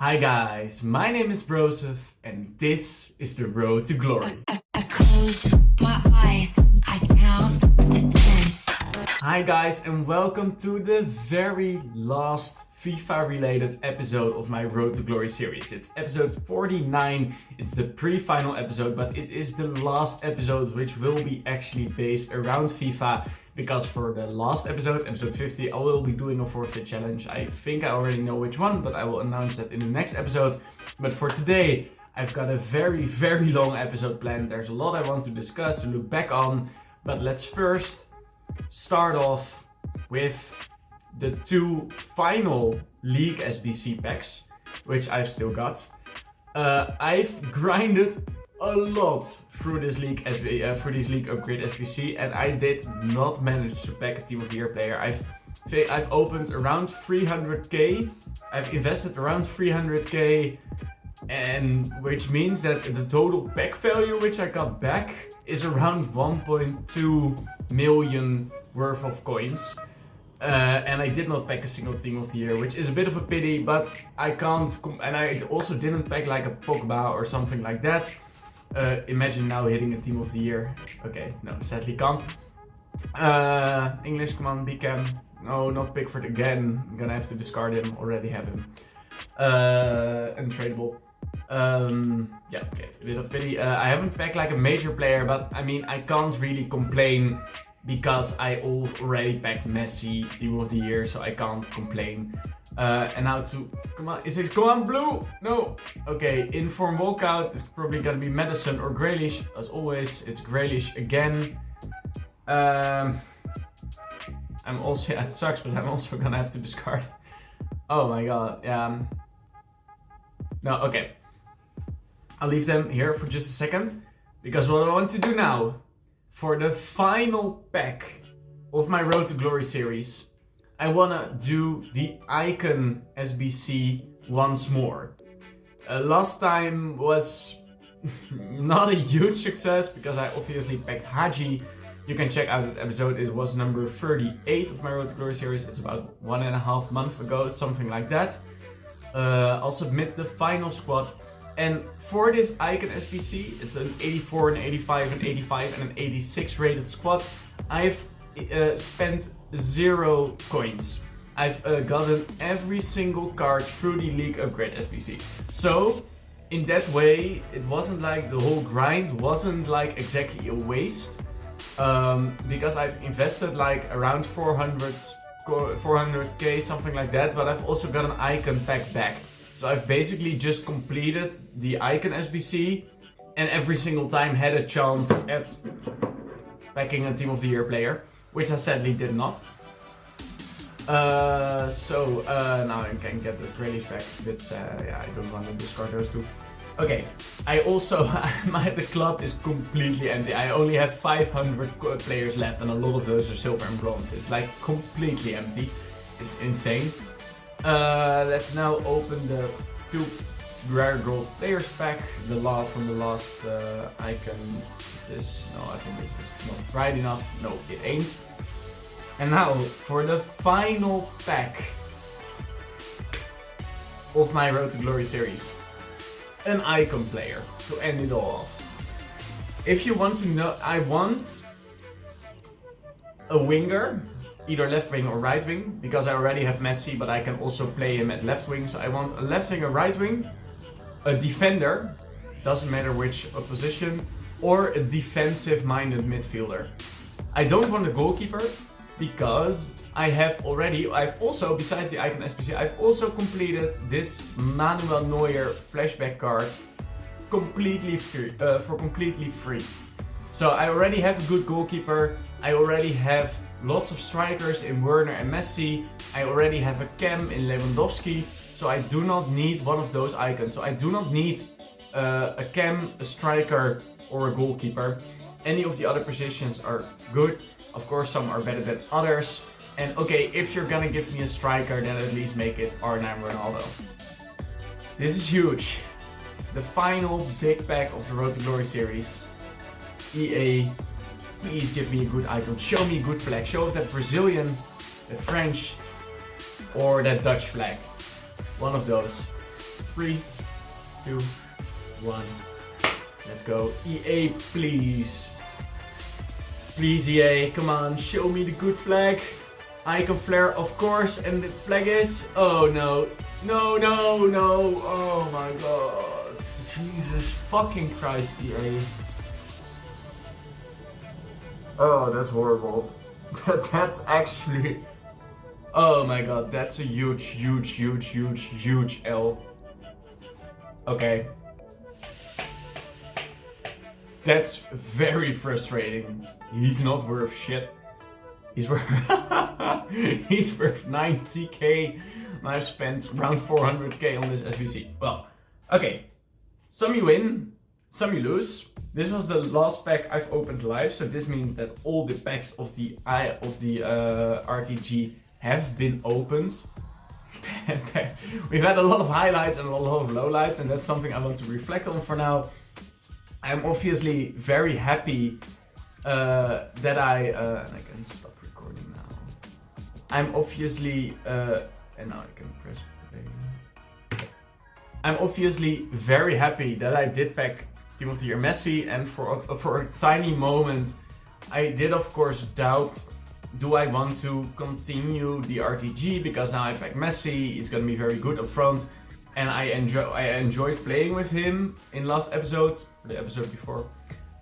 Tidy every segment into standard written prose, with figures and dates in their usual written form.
Hi guys, my name is Broseph and this is the road to glory. I close my eyes, I count to 10. Hi guys and welcome to the very last FIFA related episode of my Road to Glory series. It's episode 49, it's the pre-final episode, but it is the last episode which will be actually based around FIFA. Because for the last episode, episode 50, I will be doing a forfeit challenge. I think I already know which one, but I will announce that in the next episode. But for today, I've got a very long episode planned. There's a lot I want to discuss, to look back on. But let's first start off with the two final League SBC packs, which I've still got. I've grinded a lot through this league upgrade SBC, and I did not manage to pack a Team of the Year player. I've opened around 300k, I've invested around 300k, and which means that the total pack value which I got back is around 1.2 million worth of coins. And I did not pack a single Team of the Year, which is a bit of a pity, but I can't, and I also didn't pack like a Pogba or something like that. Imagine now hitting a Team of the Year. Okay, no, sadly can't. English, come on, Beckham. No, not Pickford again. I'm gonna have to discard him, already have him. Untradeable. Yeah, okay, a bit of pity. I haven't packed like a major player, but I mean, I can't really complain because I already packed Messi, Team of the Year, so I can't complain. And now to, come on, blue? No. Okay, inform walkout is probably gonna be Madison or Grealish. As always, it's Grealish again. I'm also, yeah, it sucks, but I'm also gonna have to discard. Oh my god, yeah. No, okay. I'll leave them here for just a second, because what I want to do now, for the final pack of my Road to Glory series, I wanna do the Icon SBC once more. Last time was not a huge success because I obviously packed Haji. You can check out that episode, it was number 38 of my Road to Glory series. It's about 1.5 months ago, something like that. I'll submit the final squad. And for this Icon SBC, it's an 84, an 85, an 85 and an 86 rated squad. I've spent 0 coins. I've gotten every single card through the League Upgrade SBC. So, in that way, it wasn't like the whole grind wasn't like exactly a waste. Because I've invested like around 400k, something like that, but I've also got an Icon pack back. So I've basically just completed the Icon SBC and every single time had a chance at packing a Team of the Year player, which I sadly did not. Now I can get the Grealish back. That's, yeah, I don't want to discard those two. Okay, I also, the club is completely empty. I only have 500 players left and a lot of those are silver and bronze. It's like completely empty. It's insane. Let's now open the 2 rare gold players pack. The last from the last Icon. Is this? No, I think this is not bright enough. No, it ain't. And now for the final pack of my Road to Glory series. An Icon player to end it all off. If you want to know, I want a winger, either left wing or right wing, because I already have Messi, but I can also play him at left wing. So I want a left wing or right wing, a defender, doesn't matter which position, or a defensive minded midfielder. I don't want a goalkeeper because I've also, besides the Icon SPC, I've also completed this Manuel Neuer flashback card completely free, for completely free. So I already have a good goalkeeper, I already have lots of strikers in Werner and Messi, I already have a cam in Lewandowski, so I do not need one of those icons. So I do not need a cam, a striker or a goalkeeper. Any of the other positions are good. Of course, some are better than others. And okay, if you're gonna give me a striker, then at least make it R9 Ronaldo. This is huge. The final big pack of the Road to Glory series. EA, please give me a good icon. Show me a good flag. Show that Brazilian, that French, or that Dutch flag. One of those. 3, 2, 1. Let's go. EA, please. Please, EA, come on, show me the good flag. Icon flare, of course, and the flag is... Oh no. No, no, no. Oh my god. Jesus fucking Christ, EA. Oh, that's horrible. That's actually... Oh my god, that's a huge, huge, huge, huge, huge L. Okay. That's very frustrating. He's not worth shit. He's worth he's worth 90k, and I've spent around 400k on this SBC. Well, okay. Some you win, some you lose. This was the last pack I've opened live, so this means that all the packs of the RTG have been opened. We've had a lot of highlights and a lot of lowlights, and that's something I want to reflect on for now. I'm obviously very happy that and I can stop recording now. I'm obviously, and now I can press play. I'm obviously very happy that I did pack Team of the Year Messi, and for a tiny moment, I did of course doubt, do I want to continue the RTG because now I pack Messi, he's gonna be very good up front. And I enjoyed playing with him in last episode, the episode before.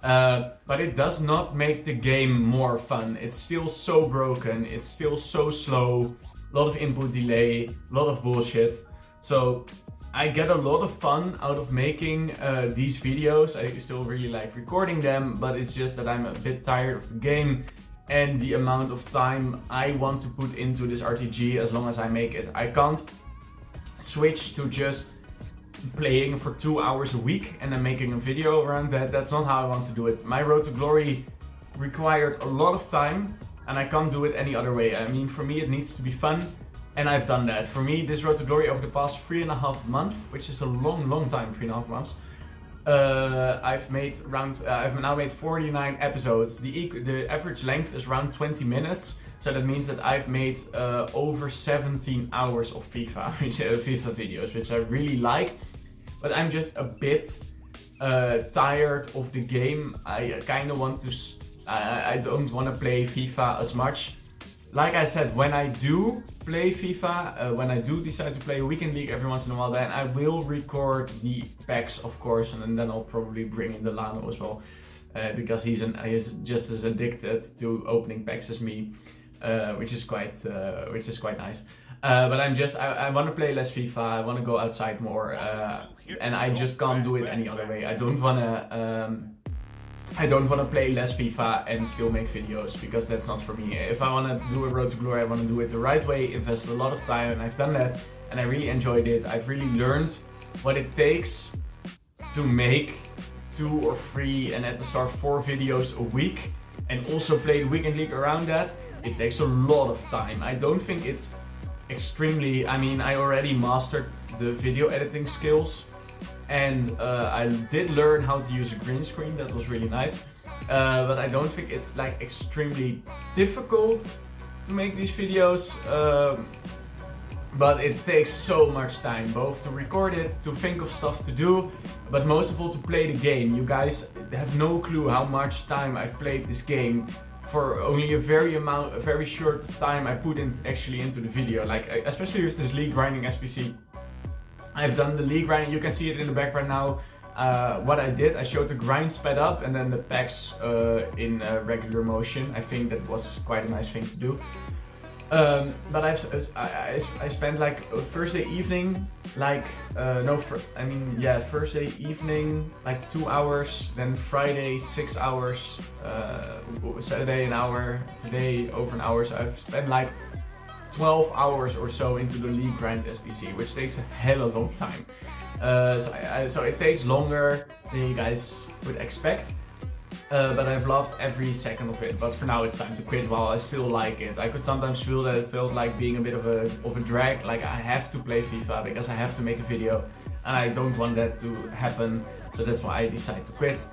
But it does not make the game more fun. It's still so broken, it's still so slow, a lot of input delay, a lot of bullshit. So I get a lot of fun out of making these videos. I still really like recording them, but it's just that I'm a bit tired of the game and the amount of time I want to put into this RTG as long as I make it. I can't switch to just playing for 2 hours a week and then making a video around that. That's not how I want to do it. My road to glory required a lot of time and I can't do it any other way. I mean, for me it needs to be fun and I've done that. For me, this road to glory over the past 3.5 months, which is a long time, 3.5 months, I've now made 49 episodes. The average length is around 20 minutes. So that means that I've made over 17 hours of FIFA videos, which I really like. But I'm just a bit tired of the game. I kind of want to... I don't want to play FIFA as much. Like I said, when I do play FIFA, when I do decide to play a weekend league every once in a while, then I will record the packs, of course, and then I'll probably bring in the Lano as well, because he's just as addicted to opening packs as me, which is quite nice. But I want to play less FIFA. I want to go outside more, and I just can't do it any other way. I don't want to play less FIFA and still make videos, because that's not for me. If I want to do a road to glory, I want to do it the right way, invest a lot of time, and I've done that, and I really enjoyed it. I've really learned what it takes to make 2 or 3 and at the start 4 videos a week, and also play the weekend league around that. It takes a lot of time. I don't think it's extremely... I mean, I already mastered the video editing skills, and I did learn how to use a green screen. That was really nice, but I don't think it's like extremely difficult to make these videos, but it takes so much time, both to record it, to think of stuff to do, but most of all to play the game. You guys have no clue how much time I've played this game for only a very short time I put actually into the video, like especially with this league grinding SPC. I've done the league grinding, you can see it in the background now. What I did, I showed the grind sped up and then the packs in regular motion. I think that was quite a nice thing to do. But I spent like Thursday evening, Thursday evening like 2 hours, then Friday 6 hours, Saturday an hour, today over an hour. So I've spent like 12 hours or so into the league grind SPC, which takes a hella long time. So it takes longer than you guys would expect. But I've loved every second of it. But for now it's time to quit while I still like it. I could sometimes feel that it felt like being a bit of a drag. Like I have to play FIFA because I have to make a video. And I don't want that to happen. So that's why I decided to quit.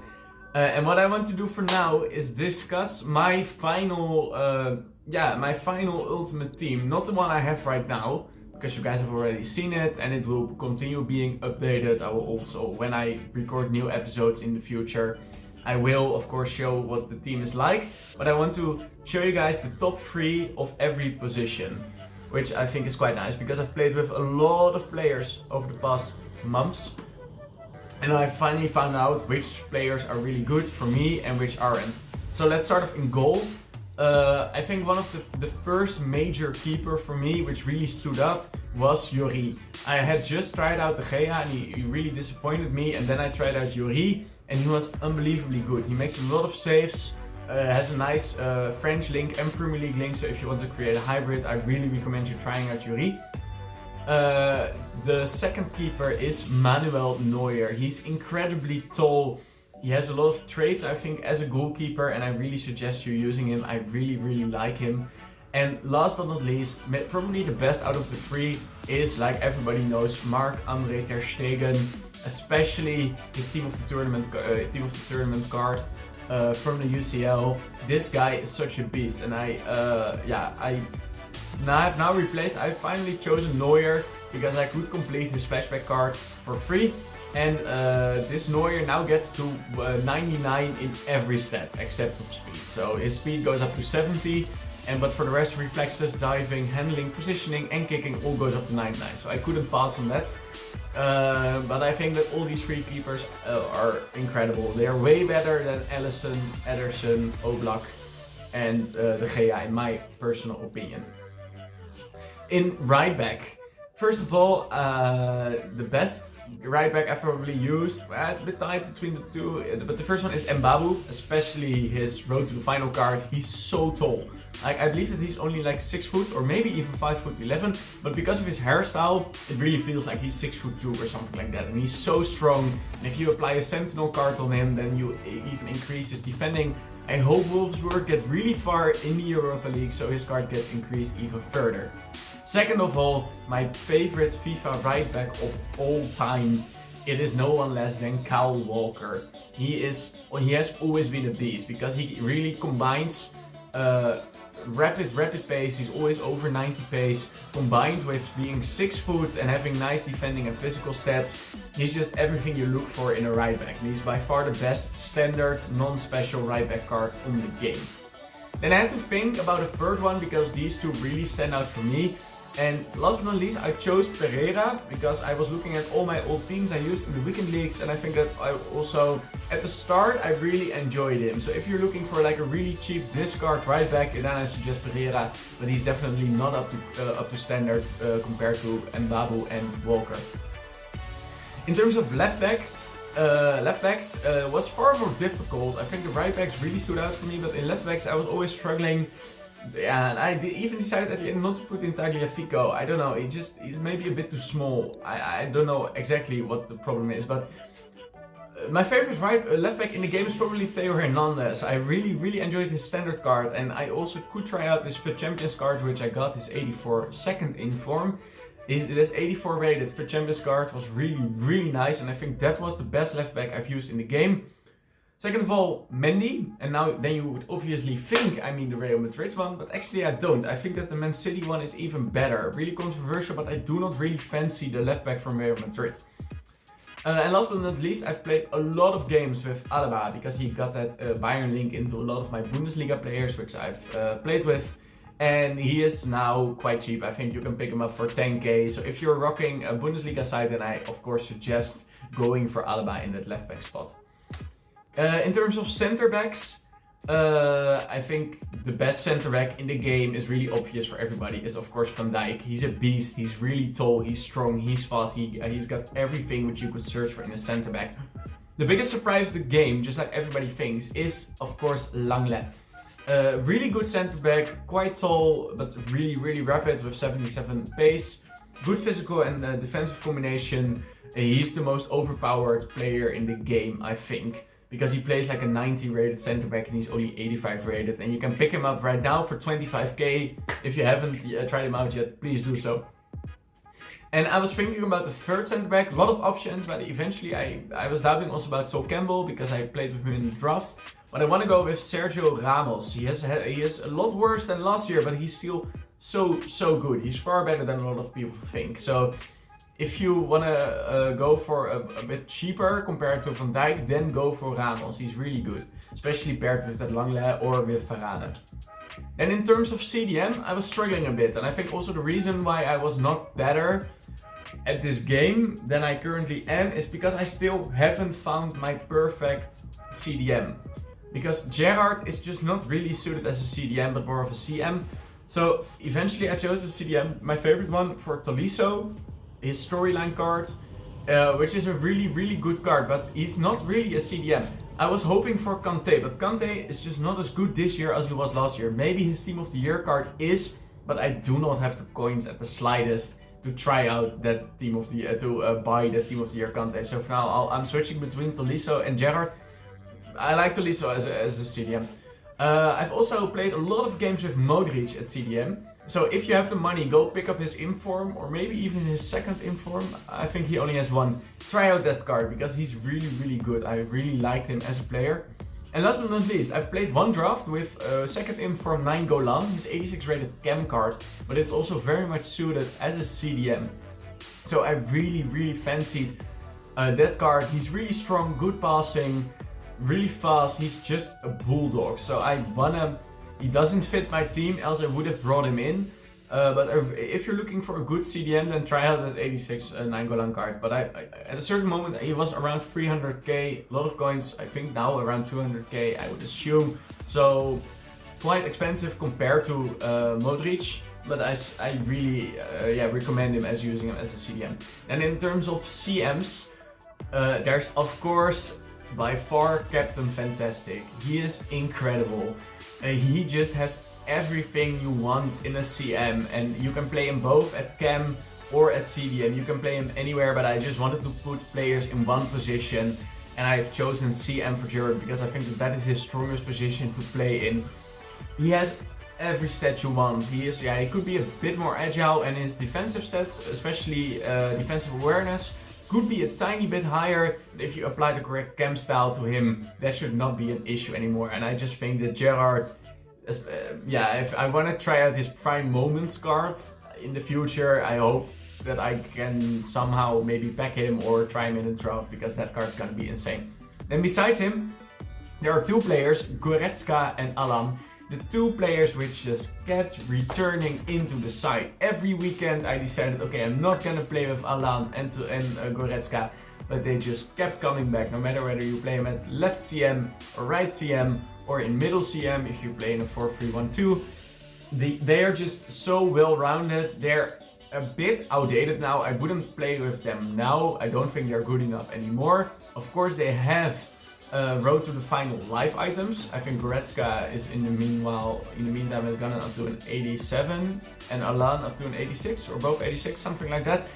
And what I want to do for now is discuss my final ultimate team. Not the one I have right now, because you guys have already seen it, and it will continue being updated. I will also, when I record new episodes in the future, I will of course show what the team is like, but I want to show you guys the top 3 of every position, which I think is quite nice because I've played with a lot of players over the past months, and I finally found out which players are really good for me and which aren't. So let's start off in goal. I think one of the first major keeper for me, which really stood up, was Yuri. I had just tried out De Gea and he really disappointed me, and then I tried out Yuri and he was unbelievably good. He makes a lot of saves, has a nice French link and Premier League link, so if you want to create a hybrid, I really recommend you trying out Yuri. The second keeper is Manuel Neuer. He's incredibly tall. He has a lot of traits, I think, as a goalkeeper, and I really suggest you using him. I really like him. And last but not least, probably the best out of the 3 is, like everybody knows, Marc-André ter Stegen, especially his team of the tournament card from the UCL. This guy is such a beast, and I have finally chosen Neuer because I could complete his flashback card for free. And this Neuer now gets to 99 in every stat except of speed. So his speed goes up to 70, but for the rest, reflexes, diving, handling, positioning and kicking all goes up to 99. So I couldn't pass on that. But I think that all these 3 keepers are incredible. They are way better than Alisson, Ederson, Oblak and De Gea in my personal opinion. In right back, first of all, the best right back I've probably used, it's a bit tight between the 2, but the first one is Mbabu, especially his road to the final card. He's so tall. I believe that he's only like 6 foot or maybe even 5'11", but because of his hairstyle, it really feels like he's 6'2" or something like that. And he's so strong, and if you apply a Sentinel card on him, then you even increase his defending. I hope Wolfsburg get really far in the Europa League, so his card gets increased even further. Second of all, my favorite FIFA right back of all time, it is no one less than Kyle Walker. He has always been a beast because he really combines rapid pace. He's always over 90 pace, combined with being 6 foot and having nice defending and physical stats. He's just everything you look for in a right back. And he's by far the best standard non-special right back card on the game. Then I had to think about a third one because these 2 really stand out for me. And last but not least, I chose Pereira because I was looking at all my old teams I used in the weekend leagues, and I think that I also, at the start, I really enjoyed him. So if you're looking for like a really cheap discard right back, then I suggest Pereira, but he's definitely not up to standard compared to Mbabu and Walker. In terms of left backs was far more difficult. I think the right backs really stood out for me, but in left backs I was always struggling. Yeah, and I even decided at the end not to put in Tagliafico. I don't know, he's maybe a bit too small. I don't know exactly what the problem is, but my favorite left back in the game is probably Theo Hernandez. I really enjoyed his standard card, and I also could try out his FUT Champions card, which I got his 84 second in form. This 84 rated FUT Champions card was really nice, and I think that was the best left back I've used in the game. Second of all, Mendy, and then you would obviously think I mean the Real Madrid one, but actually I don't. I think that the Man City one is even better. Really controversial, but I do not really fancy the left back from Real Madrid. And last but not least, I've played a lot of games with Alaba because he got that Bayern link into a lot of my Bundesliga players, which I've played with. And he is now quite cheap. I think you can pick him up for 10k. So if you're rocking a Bundesliga side, then I of course suggest going for Alaba in that left back spot. In terms of center backs, I think the best center back in the game is really obvious for everybody. Is of course Van Dijk. He's a beast. He's really tall. He's strong. He's fast. He's got everything which you could search for in a center back. The biggest surprise of the game, just like everybody thinks, is of course Langley. Really good center back, quite tall, but really rapid with 77 pace. Good physical and defensive combination. He's the most overpowered player in the game, I think. Because he plays like a 90 rated center back and he's only 85 rated. And you can pick him up right now for 25k. If you haven't tried him out yet, please do so. And I was thinking about the third center back, a lot of options, but eventually I was doubting also about Sol Campbell because I played with him in the draft. But I want to go with Sergio Ramos. He is a lot worse than last year, but he's still so good. He's far better than a lot of people think. So if you want to go for a bit cheaper compared to Van Dijk, then go for Ramos. He's really good, especially paired with that Langley or with Varane. And in terms of CDM, I was struggling a bit, and I think also the reason why I was not better at this game than I currently am is because I still haven't found my perfect CDM. Because Gerrard is just not really suited as a CDM, but more of a CM. So eventually I chose a CDM, my favorite one for Tolisso, his storyline card, which is a really good card, but he's not really a CDM. I was hoping for Kante, but Kante is just not as good this year as he was last year. Maybe his Team of the Year card is, but I do not have the coins at the slightest to try out that Team of the Year, to buy that Team of the Year Kante. So for now I'm switching between Tolisso and Gerrard. I like Tolisso as a CDM. I've also played a lot of games with Modric at CDM. So if you have the money, go pick up his inform, or maybe even his second inform. I think he only has one. Try out that card because he's really good. I really liked him as a player. And last but not least, I've played one draft with second inform 9 Golan, his 86 rated chem card, but it's also very much suited as a CDM. So I really fancied that card. He's really strong, good passing, really fast. He's just a bulldog. So I wanna. He doesn't fit my team, else I would have brought him in. But if you're looking for a good CDM, then try out that 86 Nainggolan card. But I at a certain moment, he was around 300k, a lot of coins. I think now around 200k, I would assume. So quite expensive compared to Modric. But I really recommend him as using him as a CDM. And in terms of CMs, there's of course by far Captain Fantastic. He is incredible. He just has everything you want in a CM, and you can play him both at Chem or at CDM. You can play him anywhere, but I just wanted to put players in one position, and I've chosen CM for Gerrard because I think that is his strongest position to play in. He has every stat you want. He could be a bit more agile, and his defensive stats, especially defensive awareness, could be a tiny bit higher. If you apply the correct chem style to him, that should not be an issue anymore. And I just think that Gerrard, if I want to try out his prime moments card in the future, I hope that I can somehow maybe pack him or try him in a draft, because that card's gonna be insane. Then besides him, there are two players, Goretzka and Alan. The two players which just kept returning into the side. Every weekend I decided, okay, I'm not gonna play with Alan and Goretzka, but they just kept coming back, no matter whether you play them at left CM or right CM or in middle CM if you play in a 4-3-1-2. They are just so well rounded. They're a bit outdated now. I wouldn't play with them now. I don't think they're good enough anymore. Of course they have Road to the Final life items. I think Goretzka is in the meantime has gone up to an 87 and Alan up to an 86 or both 86, something like that.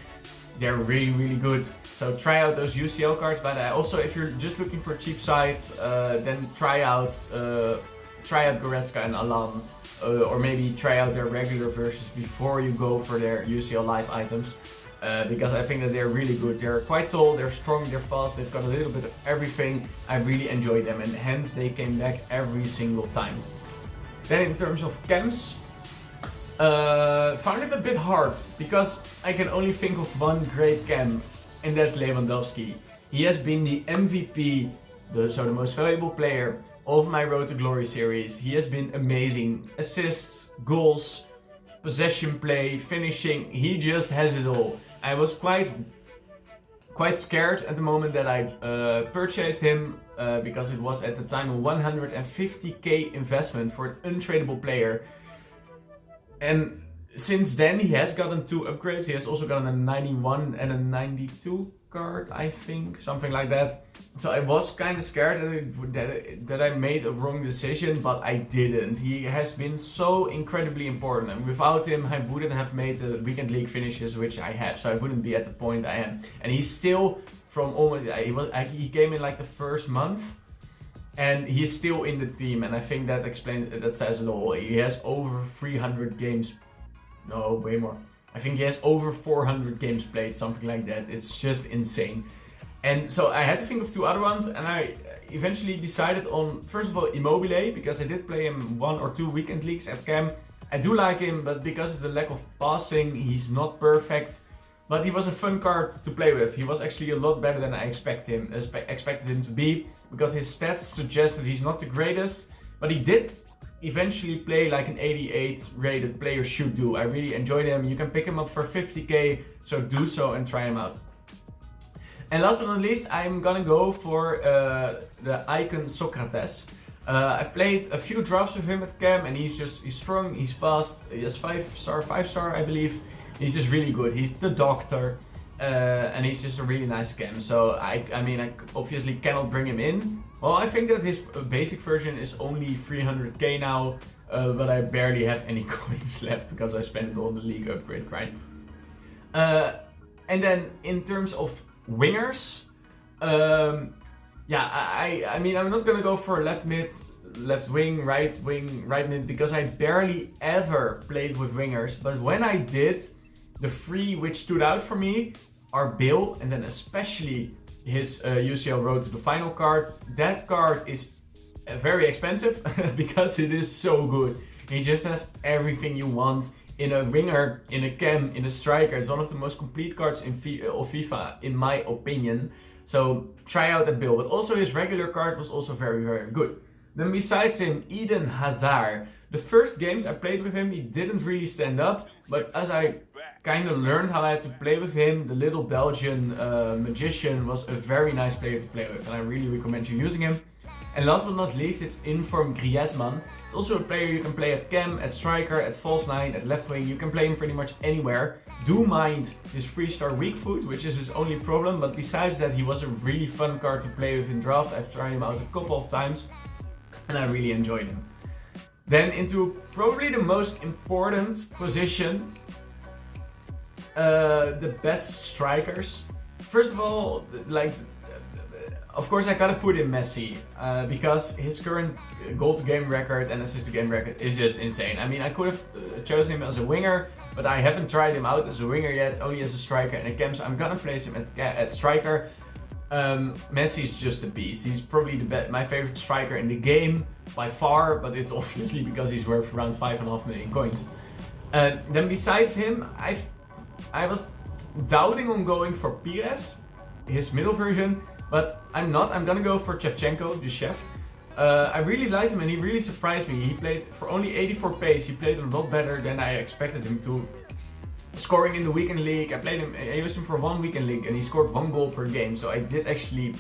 They're really good. So try out those UCL cards. But also, if you're just looking for a cheap site, then try out Goretzka and Alan, or maybe try out their regular versions before you go for their UCL life items. Because I think that they're really good. They're quite tall, they're strong, they're fast, they've got a little bit of everything. I really enjoy them, and hence they came back every single time. Then in terms of chems, found it a bit hard, because I can only think of one great chem, and that's Lewandowski. He has been the MVP, so the most valuable player of my Road to Glory series. He has been amazing. Assists, goals, possession play, finishing, he just has it all. I was quite scared at the moment that I purchased him, because it was at the time a 150k investment for an untradeable player. And since then he has gotten 2 upgrades. He has also gotten a 91 and a 92 card, I think, something like that. So I was kind of scared that I made a wrong decision, but I didn't. He has been so incredibly important, and without him I wouldn't have made the weekend league finishes which I have, so I wouldn't be at the point I am. And he's still, from almost, he came in like the first month, and he's still in the team, and I think that says it all. He has over 300 games, no, way more. I think he has over 400 games played, something like that. It's just insane. And so I had to think of 2 other ones, and I eventually decided on, first of all, Immobile, because I did play him 1 or 2 weekend leagues at Cam. I do like him, but because of the lack of passing, he's not perfect. But he was a fun card to play with. He was actually a lot better than I expected him to be, because his stats suggest that he's not the greatest, but he did eventually play like an 88 rated player should do. I really enjoyed him. You can pick him up for 50k, so do so and try him out. And last but not least, I'm gonna go for the icon Socrates. I've played a few drops with him at cam, and he's strong, he's fast, he has 5-star I believe. He's just really good. He's the doctor, and he's just a really nice cam. So I mean, I obviously cannot bring him in. Well, I think that his basic version is only 300k now, but I barely have any coins left because I spent it on the league upgrade grind. And then in terms of wingers, yeah, I mean, I'm not gonna go for left mid, left wing, right mid, because I barely ever played with wingers. But when I did, the three which stood out for me are Bill, and then especially his UCL Road to the Final card. That card is very expensive because it is so good. He just has everything you want in a winger, in a cam, in a striker. It's one of the most complete cards of FIFA, in my opinion. So try out that Bill. But also his regular card was also very, very good. Then besides him, Eden Hazard. The first games I played with him, he didn't really stand up. But as I kind of learned how I had to play with him, the little Belgian magician was a very nice player to play with. And I really recommend you using him. And last but not least, it's Inform Griezmann. It's also a player you can play at cam, at striker, at false 9, at left wing. You can play him pretty much anywhere. Do mind his 3-star weak foot, which is his only problem. But besides that, he was a really fun card to play with in draft. I've tried him out a couple of times and I really enjoyed him. Then into probably the most important position, the best strikers. First of all, like, of course I gotta put in Messi, because his current goal to game record and assist to game record is just insane. I mean, I could have chosen him as a winger, but I haven't tried him out as a winger yet, only as a striker and a cam, so I'm gonna place him at striker. Messi is just a beast. He's probably my favorite striker in the game by far, but it's obviously because he's worth around 5.5 million coins. Then besides him, I was doubting on going for Pires, his middle version, but I'm not. I'm gonna go for Shevchenko, the chef. I really liked him and he really surprised me. He played for only 84 pace. He played a lot better than I expected him to. Scoring in the weekend league, I used him for 1 weekend league and he scored 1 goal per game. So I do actually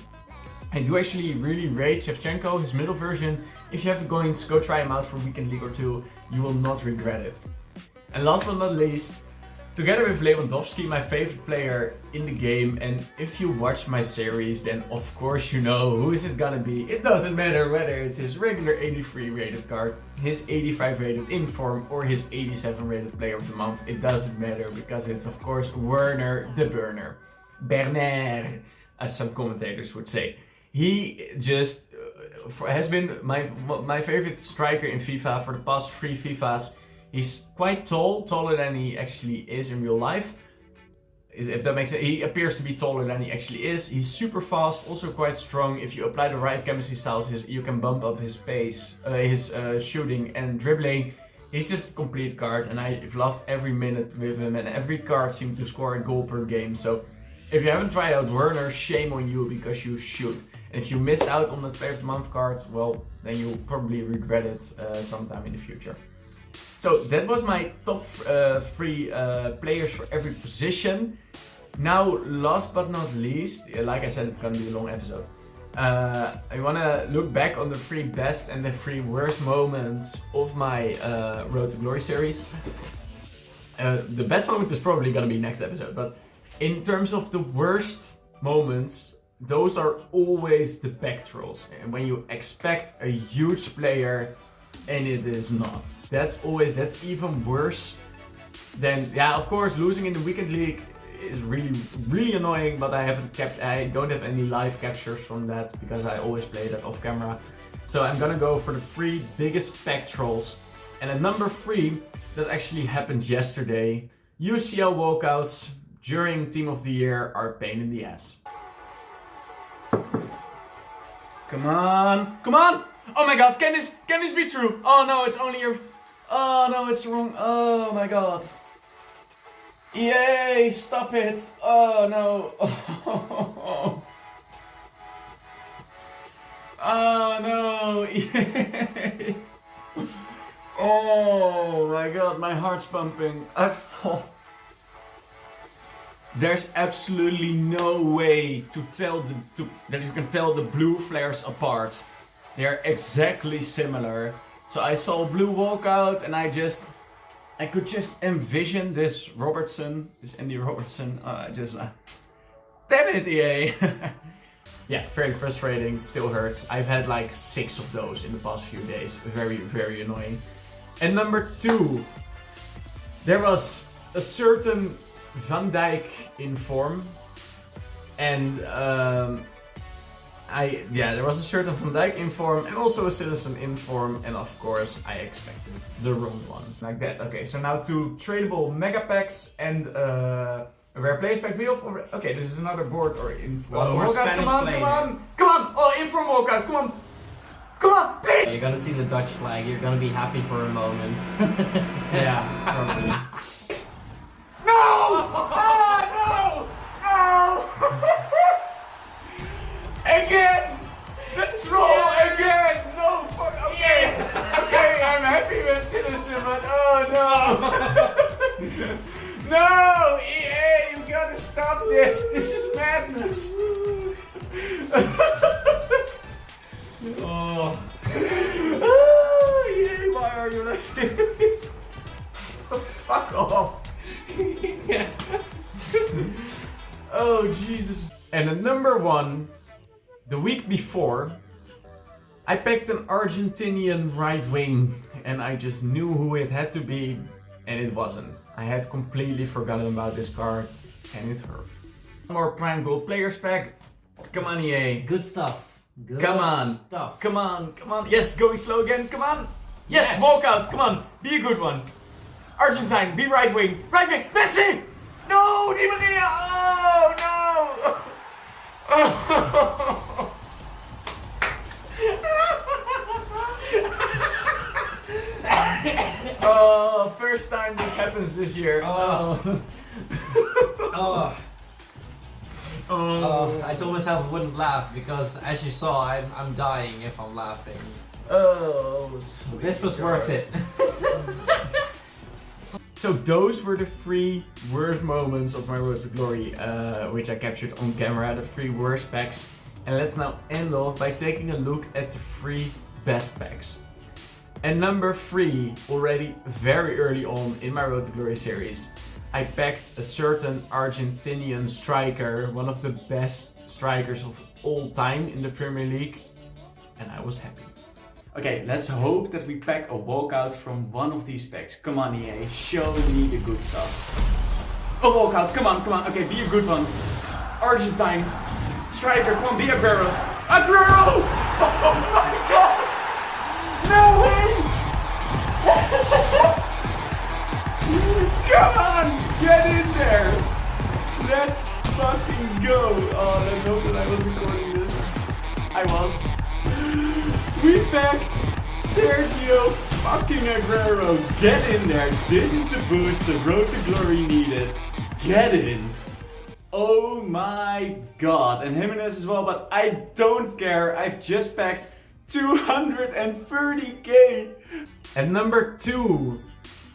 really rate Shevchenko, his middle version. If you have the coins, go try him out for weekend league or 2. You will not regret it. And last but not least, together with Lewandowski, my favorite player in the game, and if you watch my series, then of course you know who is it gonna be. It doesn't matter whether it's his regular 83 rated card, his 85 rated inform, or his 87 rated player of the month. It doesn't matter because it's of course Werner the Burner. Bernard, as some commentators would say. He just has been my favorite striker in FIFA for the past 3 FIFAs. He's quite tall, taller than he actually is in real life. If that makes sense. He appears to be taller than he actually is. He's super fast, also quite strong. If you apply the right chemistry styles, you can bump up his pace, his shooting and dribbling. He's just a complete card, and I've loved every minute with him, and every card seemed to score a goal per game. So if you haven't tried out Werner, shame on you, because you should. And if you missed out on the Player of the Month cards, well, then you'll probably regret it sometime in the future. So that was my top 3 players for every position. Now, last but not least, like I said, it's gonna be a long episode. I wanna look back on the 3 best and the 3 worst moments of my Road to Glory series. The best moment is probably gonna be next episode, but in terms of the worst moments, those are always the back trolls. And when you expect a huge player and it is not. That's even worse than, yeah, of course, losing in the weekend league is really annoying, but I don't have any live captures from that because I always play that off camera. So I'm gonna go for the 3 biggest pack trolls. And at number 3, that actually happened yesterday, UCL walkouts during Team of the Year are a pain in the ass. Come on, come on! Oh my god, can this be true? Oh no, it's only your... Oh no, it's wrong. Oh my god. Yay, stop it. Oh no. Oh no. Yay. Oh my god, my heart's pumping. I fall. There's absolutely no way to tell that you can tell the blue flares apart. They are exactly similar. So I saw blue walkout and I could just envision this Andy Robertson. Damn it, EA. Yeah, very frustrating, still hurts. I've had like 6 of those in the past few days. Very, very annoying. And number 2, there was a certain Van Dijk in form. And there was a certain Van Dijk in form and also a Citizen in form, and of course I expected the wrong one. Like that. Okay, so now 2 tradable mega packs and a rare players pack. Okay, this is another board or in walkout. Come on! Oh, in form walkout, come on, please! You're gonna see the Dutch flag, you're gonna be happy for a moment. Yeah, probably. No! Oh, no! Again! Let's roll again! No! Okay! Okay, I'm happy with Citizen, but oh no! No! EA, you gotta stop this! This is madness! Oh. EA, why are you like this? Oh, fuck off! Oh, Jesus. And at number 1, the week before, I picked an Argentinian right wing and I just knew who it had to be, and it wasn't. I had completely forgotten about this card and it hurt. More Prime Gold Players pack. Come on, EA. Good stuff. Good Come on. stuff. Come on. Yes, going slow again. Come on. Yes, walkout. Come on. Be a good one. Argentine, be right wing. Right wing. Messi! No, Di Maria! Oh, no! Oh, first time this happens this year. Oh. I told myself I wouldn't laugh because, as you saw, I'm dying if I'm laughing. Oh, This was worth it. So those were the 3 worst moments of my Road to Glory, which I captured on camera, the 3 worst packs. And let's now end off by taking a look at the 3 best packs. And number 3, already very early on in my Road to Glory series, I packed a certain Argentinian striker, one of the best strikers of all time in the Premier League, and I was happy. Okay, let's hope that we pack a walkout from one of these packs. Come on, EA, show me the good stuff. A walkout, come on. Okay, be a good one. Argentine striker, come on, be Aguero. Aguero! Oh my god! No way! Come on, get in there! Let's fucking go! Oh, let's hope that I was recording this. I was. We packed Sergio fucking Aguero. Get in there. This is the boost the Road to Glory needed. Get in. Oh my god. And Jimenez as well, but I don't care. I've just packed 230k. At number 2,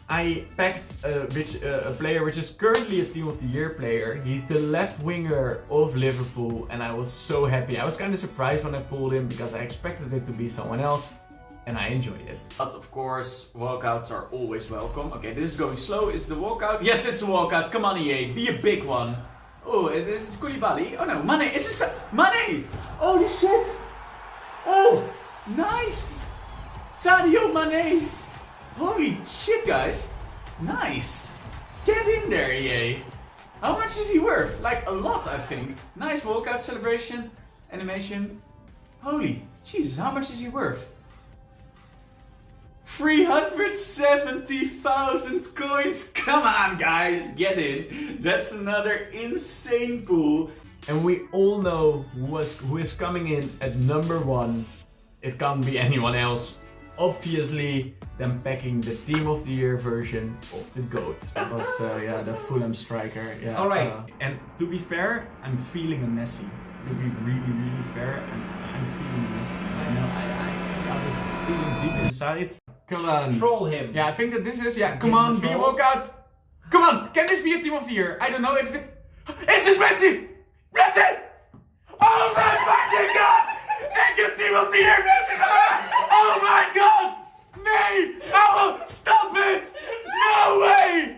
I packed a player which is currently a Team of the Year player. He's the left winger of Liverpool and I was so happy. I was kind of surprised when I pulled him because I expected it to be someone else and I enjoyed it. But of course, walkouts are always welcome. Okay, this is going slow. Is the walkout? Yes, it's a walkout. Come on, EA, be a big one. Oh, it is Koulibaly. Oh no, Mane. Is this Mane? Holy shit. Oh, nice. Sadio Mane. Holy shit, guys. Nice. Get in there, EA. How much is he worth? Like a lot, I think. Nice walkout celebration. Animation. Holy Jesus, how much is he worth? 370,000 coins. Come on, guys. Get in. That's another insane pool. And we all know who is coming in at number 1. It can't be anyone else. obviously them packing the Team of the Year version of the GOAT. That was the Fulham striker. Yeah. All right. And to be fair, I'm feeling a Messi. To be really fair, I'm feeling a Messi. I know I got this feeling deep inside. Come on. Troll him. Yeah, I think that this is, come Give on, him a be a troll. walkout. Come on, can this be a Team of the Year? I don't know if Is this Messi? Messi! Oh my fucking god! Make a Team of the Year, Messi! Oh my god! Nee! Oh, stop it! No way!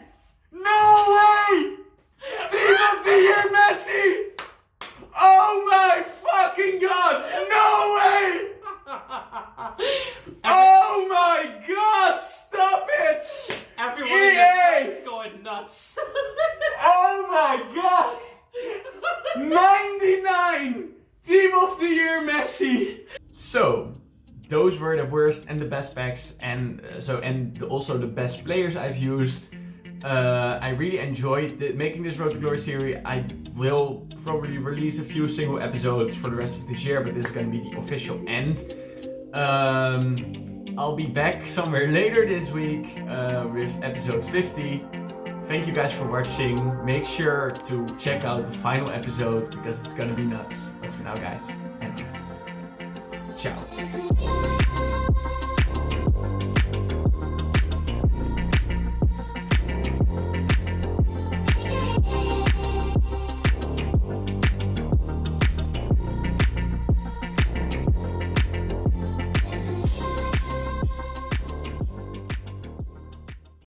No way! Team of the Year, Messi! Oh my fucking god! No way! Oh my god! Stop it! Everyone EA! is going nuts. Oh my god! 99! Team of the Year Messi! So, those were the worst and the best packs, and also the best players I've used. I really enjoyed making this Road to Glory series. I will probably release a few single episodes for the rest of this year, but this is going to be the official end. I'll be back somewhere later this week with episode 50. Thank you guys for watching. Make sure to check out the final episode because it's gonna be nuts. But for now, guys, end it. Ciao.